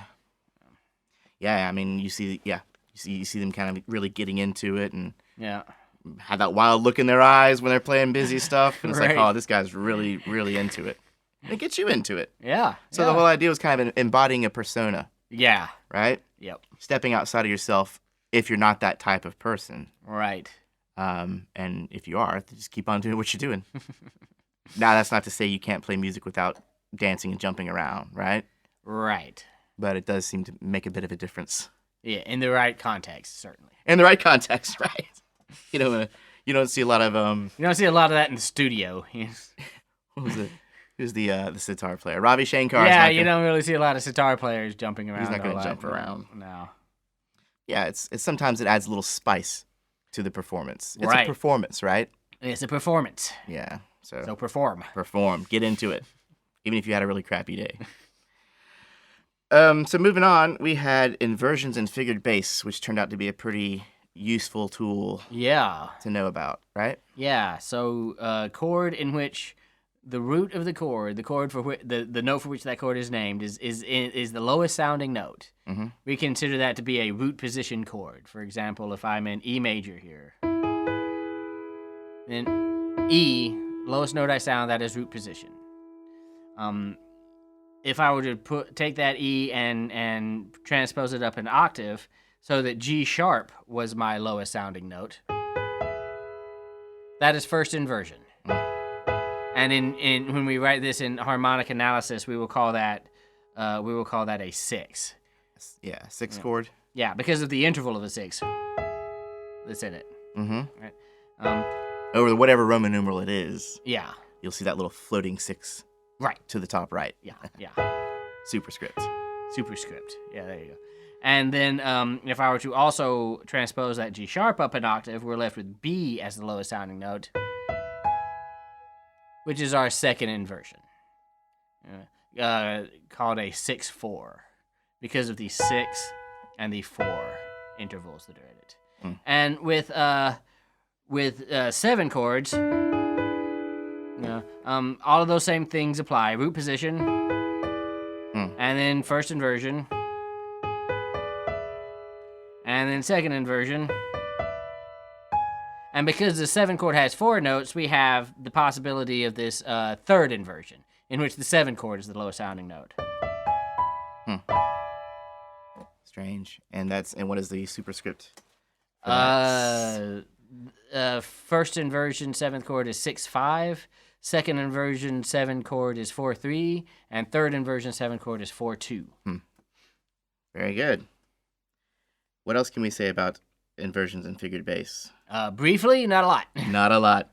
Yeah, I mean, you see them kind of really getting into it and have that wild look in their eyes when they're playing busy stuff. And it's like, oh, this guy's really, really into it. And it gets you into it. Yeah. So the whole idea was kind of embodying a persona. Yeah. Right? Yep. Stepping outside of yourself if you're not that type of person. Right. And if you are, just keep on doing what you're doing. Now, that's not to say you can't play music without dancing and jumping around, right? Right. But it does seem to make a bit of a difference. Yeah, in the right context, certainly. In the right context, right? You don't see a lot of You don't see a lot of that in the studio. What was it? Who's the sitar player? Ravi Shankar. Yeah, you don't really see a lot of sitar players jumping around. He's not going to jump around. No. Yeah, it's sometimes it adds a little spice to the performance. It's a performance, right? It's a performance. Yeah. So perform. Perform. Get into it. Even if you had a really crappy day. So moving on, we had inversions and figured bass, which turned out to be a pretty useful tool. Yeah. To know about, right? Yeah. So a chord in which the root of the chord, for the note for which that chord is named, is the lowest sounding note. Mm-hmm. We consider that to be a root position chord. For example, if I'm in E major here, then E, lowest note I sound, that is root position. If I were to take that E and transpose it up an octave so that G sharp was my lowest sounding note, that is first inversion. And in when we write this in harmonic analysis, we will call that a 6. Yeah, 6 chord. Yeah, because of the interval of the 6 that's in it. Mm-hmm. Right. Over whatever Roman numeral it is. Yeah. You'll see that little floating 6. Right. To the top right. Yeah. Superscript. Yeah, there you go. And then if I were to also transpose that G sharp up an octave, we're left with B as the lowest sounding note, which is our second inversion, called a 6/4, because of the 6 and the 4 intervals that are in it. Mm. And with 7 chords, all of those same things apply. Root position, and then first inversion, and then second inversion. And because the 7 chord has 4 notes, we have the possibility of this third inversion, in which the 7 chord is the lowest sounding note. Strange. And what is the superscript? The First inversion 7th chord is 6/5. Second inversion 7 chord is 4/3, and third inversion 7 chord is 4/2. Very good. What else can we say about inversions in figured bass? Briefly, not a lot. Not a lot.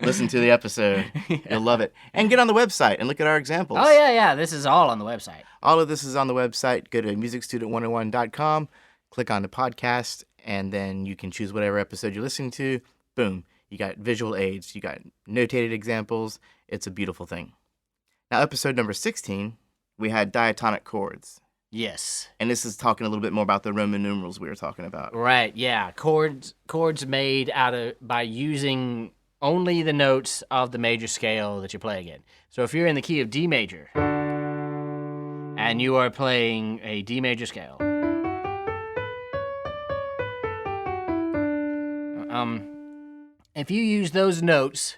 Listen to the episode. You'll love it. And get on the website and look at our examples. Oh, yeah. This is all on the website. All of this is on the website. Go to musicstudent101.com, click on the podcast, and then you can choose whatever episode you're listening to. Boom. You got visual aids. You got notated examples. It's a beautiful thing. Now, episode number 16, we had diatonic chords. Yes. And this is talking a little bit more about the Roman numerals we were talking about. Right, yeah. Chords made by using only the notes of the major scale that you're playing in. So if you're in the key of D major and you are playing a D major scale, if you use those notes,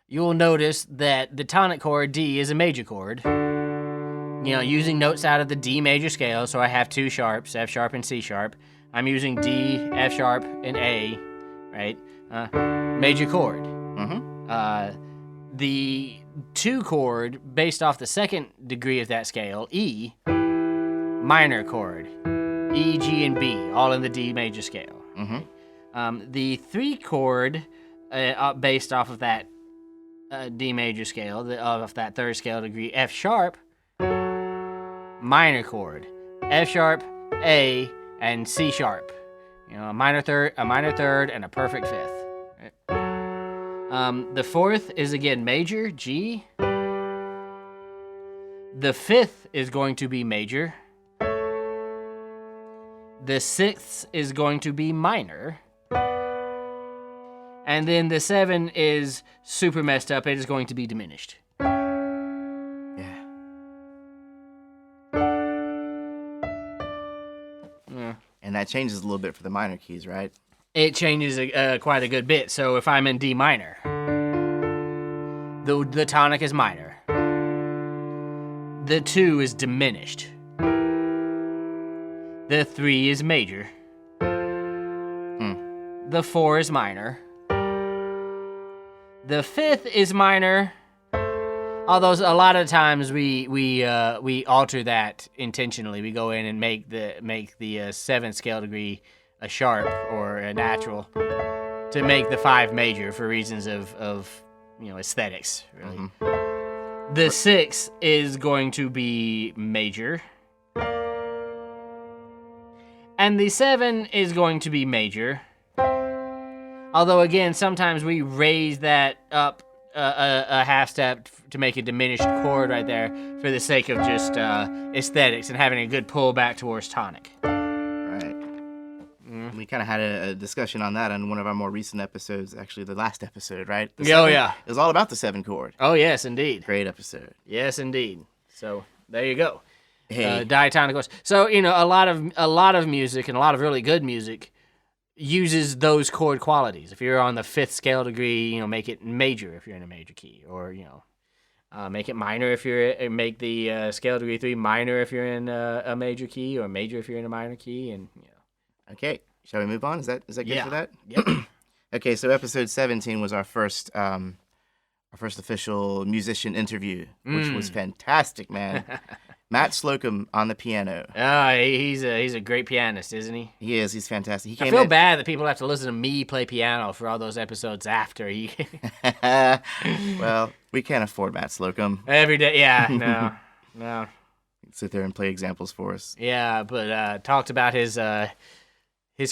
you'll notice that the tonic chord D is a major chord. You know, using notes out of the D major scale, so I have two sharps, F sharp and C sharp. I'm using D, F sharp, and A, right? Major chord. The 2 chord, based off the second degree of that scale, E, minor chord. E, G, and B, all in the D major scale. The 3 chord, based off of that D major scale, of that third scale degree, F sharp, minor chord. F sharp, A, and C sharp. You know, a minor third, and a perfect fifth. The 4th is again major, G. The 5th is going to be major. The 6th is going to be minor. And then the 7 is super messed up. It is going to be diminished. Yeah. And that changes a little bit for the minor keys, right? It changes quite a good bit. So if I'm in D minor, the tonic is minor. The 2 is diminished. The 3 is major. The 4 is minor. The 5th is minor. Although a lot of times we alter that intentionally. We go in and make the 7th scale degree a sharp or a natural to make the 5 major for reasons of aesthetics, really. The 6 is going to be major. And the 7 is going to be major. Although again, sometimes we raise that up a half step to make a diminished chord right there for the sake of just aesthetics and having a good pull back towards tonic. Right. We kind of had a discussion on that on one of our more recent episodes, actually the last episode, right? Yeah. It was all about the 7 chord. Oh, yes, indeed. Great episode. Yes, indeed. So there you go. Hey. Diatonic chords. So, a lot of music and a lot of really good music uses those chord qualities. If you're on the 5th scale degree, make it major if you're in a major key, or make it minor if make the scale degree 3 minor if you're in a major key, or major if you're in a minor key, and Okay, shall we move on? Is that good for that? Yep. Okay, so episode 17 was our first official musician interview, which was fantastic, man. Matt Slocum on the piano. He's a great pianist, isn't he? He is. He's fantastic. I feel bad that people have to listen to me play piano for all those episodes after he. Well, we can't afford Matt Slocum. Every day, yeah, no. Sit there and play examples for us. Yeah, but talked about his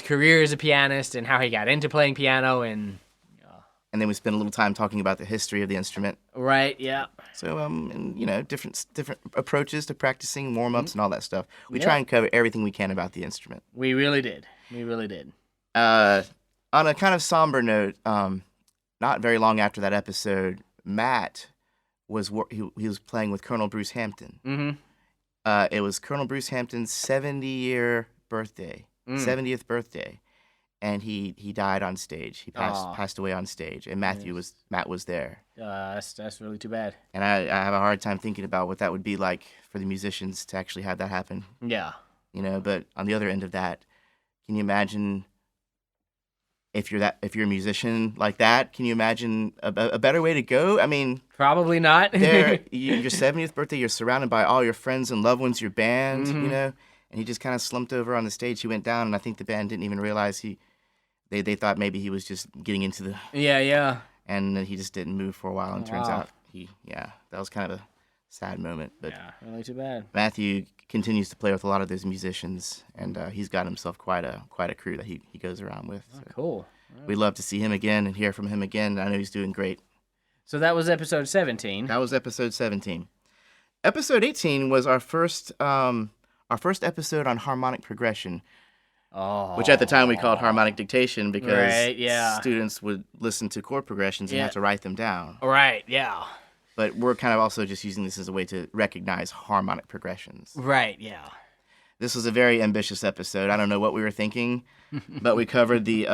career as a pianist and how he got into playing piano, and then we spent a little time talking about the history of the instrument. Right. Yeah. So and different approaches to practicing, warm-ups, and all that stuff. We try and cover everything we can about the instrument. We really did. On a kind of somber note, not very long after that episode, Matt was he was playing with Colonel Bruce Hampton. It was Colonel Bruce Hampton's 70th birthday, and he died on stage. He passed away on stage, and Matt was there. That's really too bad. And I have a hard time thinking about what that would be like for the musicians to actually have that happen. Yeah. But on the other end of that, can you imagine if you're a musician like that, can you imagine a better way to go? I mean, Probably not. your 70th birthday, you're surrounded by all your friends and loved ones, your band, Mm-hmm. and he just kind of slumped over on the stage. He went down, and I think the band didn't even realize they thought maybe he was just getting into the, Yeah. and then he just didn't move for a while, and turns Wow. out that was kind of a sad moment. But Yeah, really too bad. Matthew continues to play with a lot of those musicians, and he's got himself quite a crew that he goes around with. So Cool. we'd love to see him again and hear from him again. I know he's doing great. So that was episode 17. That was episode 17. Episode 18 was our first episode on harmonic progression, which at the time we called harmonic dictation because Right, yeah. students would listen to chord progressions and have to write them down. Right, yeah. But we're kind of also just using this as a way to recognize harmonic progressions. Right, yeah. This was a very ambitious episode. I don't know what we were thinking, but we covered the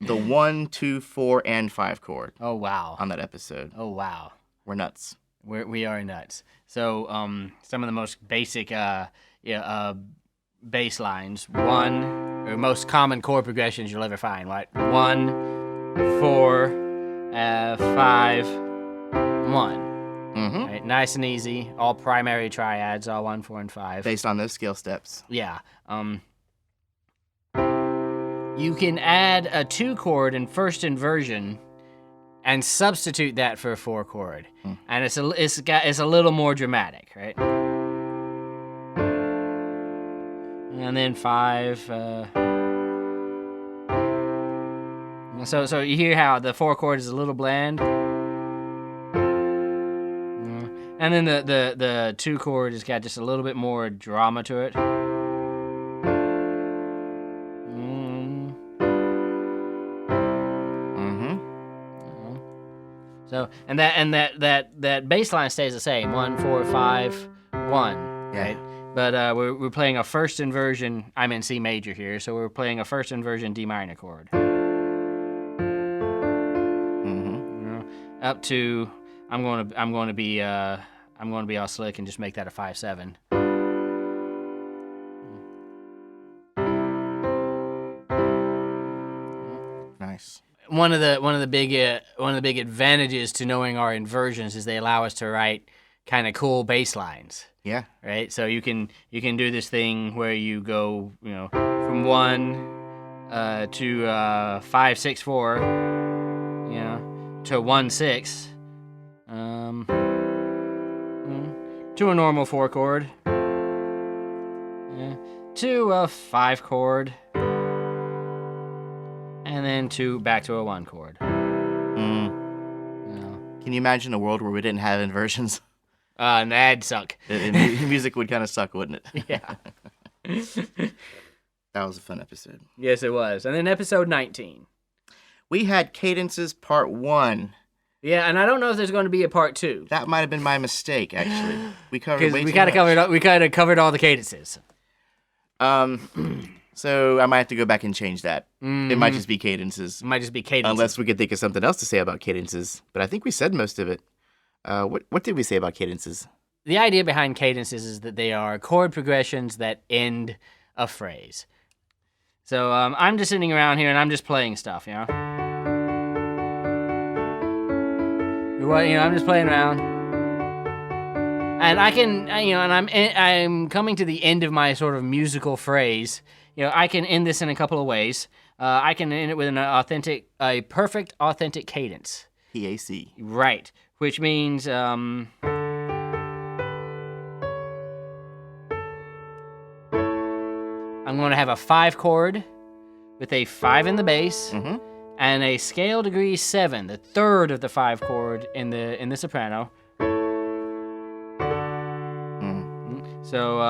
1, 2, 4, and 5 chord Oh, wow. on that episode. Oh, wow. We're nuts. We are nuts. So, some of the most basic bass lines, or most common chord progressions you'll ever find, right? 1, 4, 5, 1. Mm-hmm. Right? Nice and easy. All primary triads, all 1, 4, and 5. Based on those scale steps. Yeah. You can add a 2 chord in first inversion and substitute that for a 4 chord, and it's a little more dramatic, right? And then 5. So you hear how the 4 chord is a little bland, and then the 2 chord has got just a little bit more drama to it. So and that bass line stays the same, 1, 4, 5, 1, right? But we're playing a first inversion. I'm in C major here, so we're playing a first inversion D minor chord. Up to I'm going to be all slick and just make that a 5/7. Nice. One of the big advantages to knowing our inversions is they allow us to write kind of cool bass lines. Yeah. Right? So you can do this thing where you go, from 1 to 5, 6, 4, to 1, 6, to a normal 4 chord, to a 5 chord, and then back to a 1 chord. Can you imagine a world where we didn't have inversions? That'd suck. Music would kind of suck, wouldn't it? Yeah. That was a fun episode. Yes, it was. And then episode 19. We had cadences part 1. Yeah, and I don't know if there's going to be a part 2. That might have been my mistake, actually. We covered way we too kind of much. covered all the cadences. So I might have to go back and change that. It might just be cadences. It might just be cadences. Unless we could think of something else to say about cadences. But I think we said most of it. What did we say about cadences? The idea behind cadences is that they are chord progressions that end a phrase. So I'm just sitting around here and I'm just playing stuff, I'm just playing around, and I can, and I'm coming to the end of my sort of musical phrase. I can end this in a couple of ways. I can end it with a perfect authentic cadence. PAC. Right, which means I'm going to have a 5 chord with a 5 in the bass and a scale degree 7, the third of the 5 chord in the soprano. So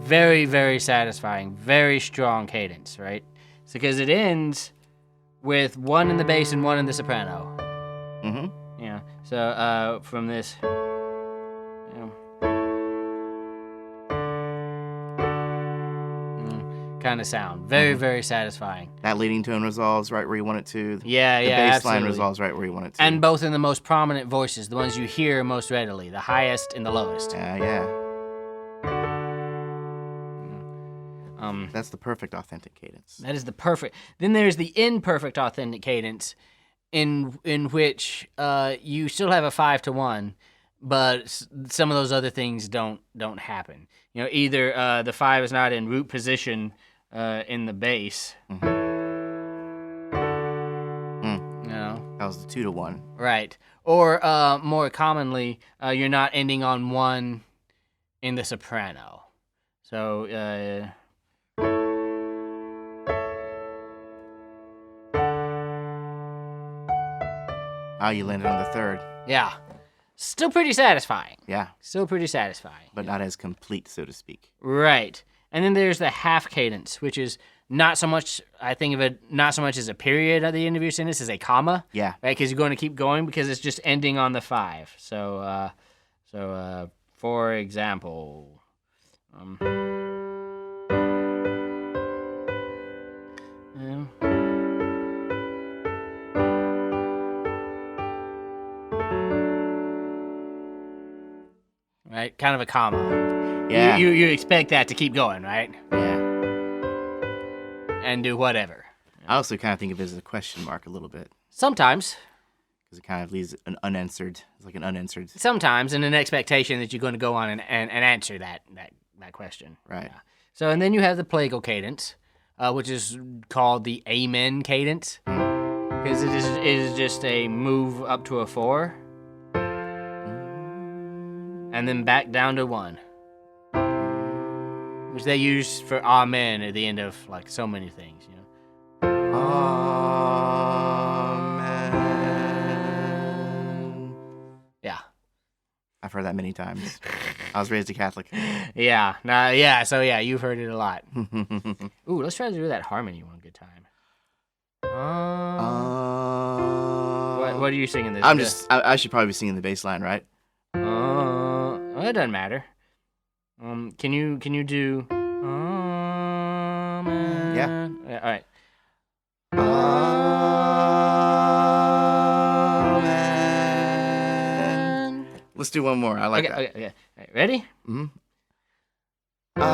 very, very satisfying, very strong cadence, right? So because it ends with 1 in the bass and 1 in the soprano. So from this, kind of sound. Very, very satisfying. That leading tone resolves right where you want it to. Yeah, the yeah, bass line absolutely. resolves right where you want it to. And both in the most prominent voices, the ones you hear most readily, the highest and the lowest. Yeah. Um, That's the perfect authentic cadence. That is the perfect. Then there's the imperfect authentic cadence, in which you still have a 5-to-1, but some of those other things don't happen. You know, either the 5 is not in root position in the bass. Mm-hmm. You know, That was the 2-to-1. right? Or more commonly, you're not ending on 1 in the soprano. So. You landed on the 3rd. Yeah. Still pretty satisfying. Yeah. Still pretty satisfying. But not as complete, so to speak. Right. And then there's the half cadence, which is not so much, I think of it, not so much as a period at the end of your sentence as a comma. Yeah. Right? Because you're going to keep going because it's just ending on the 5. So, for example, right? Kind of a comma. Yeah. You expect that to keep going, right? Yeah. And do whatever. I also kind of think of it as a question mark a little bit. Sometimes. Because it kind of leaves an unanswered. It's like an unanswered. Sometimes, in an expectation that you're going to go on and answer that question. Right. Yeah. So, and then you have the plagal cadence, which is called the amen cadence, because it is just a move up to a 4, and then back down to 1, which they use for amen at the end of like so many things, you know. Amen. Yeah. I've heard that many times. I was raised a Catholic. Yeah. Yeah. So yeah, you've heard it a lot. Ooh, let's try to do that harmony one good time. What are you singing this? I should probably be singing the bass line, right? Well, it doesn't matter. Can you do? Yeah. All right. Amen. Let's do one more. I like that. Okay. All right, ready? Mm-hmm. Amen.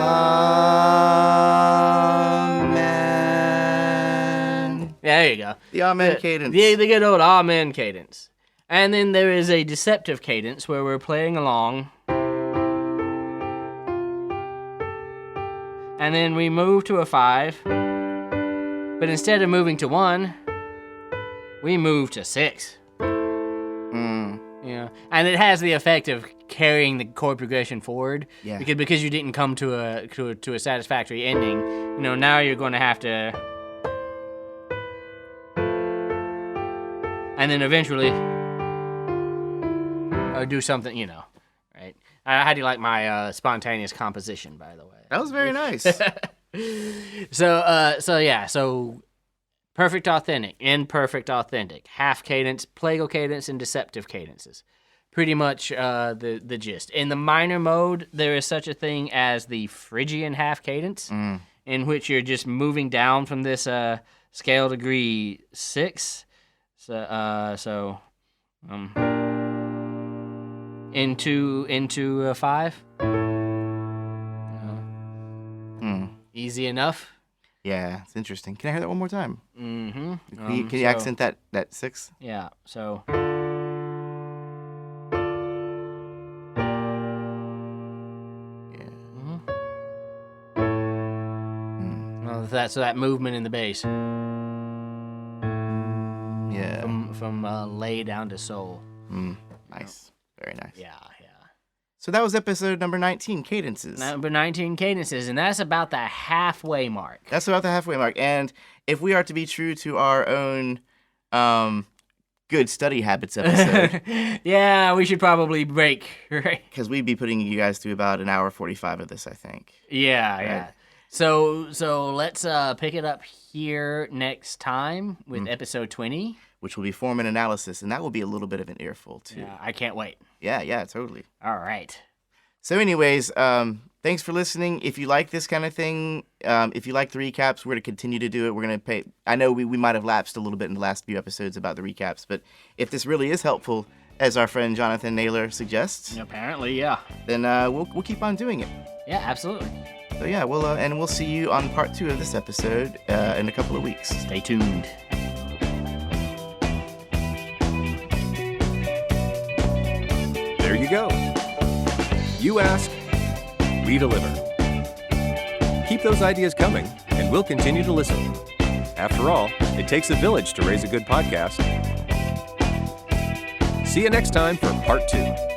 Yeah, there you go. The amen cadence. The good old amen cadence. And then there is a deceptive cadence where we're playing along. And then we move to a 5. But instead of moving to 1, we move to 6. Yeah. And it has the effect of carrying the chord progression forward. Yeah. Because you didn't come to a satisfactory ending. You know, now you're going to have to. And then eventually do something, you know, right? How do you like my spontaneous composition, by the way? That was very nice. So perfect authentic, imperfect authentic, half cadence, plagal cadence, and deceptive cadences. Pretty much the gist. In the minor mode, there is such a thing as the Phrygian half cadence, in which you're just moving down from this scale degree 6. Into a 5. Easy enough. Yeah, it's interesting. Can I hear that one more time? Mm-hmm. Can you accent that 6? Yeah. So. Yeah. Well, so that movement in the bass. Yeah. From lay down to soul. Nice. Very nice. Yeah. So that was episode number 19, Cadences. Number 19, cadences, and that's about the halfway mark. That's about the halfway mark. And if we are to be true to our own good study habits episode. Yeah, we should probably break, right? Because we'd be putting you guys through about an hour 45 of this, I think. Yeah, right? yeah. So let's pick it up here next time with episode 20. Which will be form and analysis, and that will be a little bit of an earful, too. Yeah, I can't wait. Yeah, totally. All right. So anyways, thank thanks for listening. If you like this kind of thing, if you like the recaps, we're going to continue to do it. We're going to pay. I know we might have lapsed a little bit in the last few episodes about the recaps, but if this really is helpful, as our friend Jonathan Naylor suggests, Apparently, yeah. then we'll keep on doing it. Yeah, absolutely. So yeah, we'll see you on part 2 of this episode in a couple of weeks. Stay tuned. There you go. You ask, we deliver. Keep those ideas coming, and we'll continue to listen. After all, it takes a village to raise a good podcast. See you next time for part 2.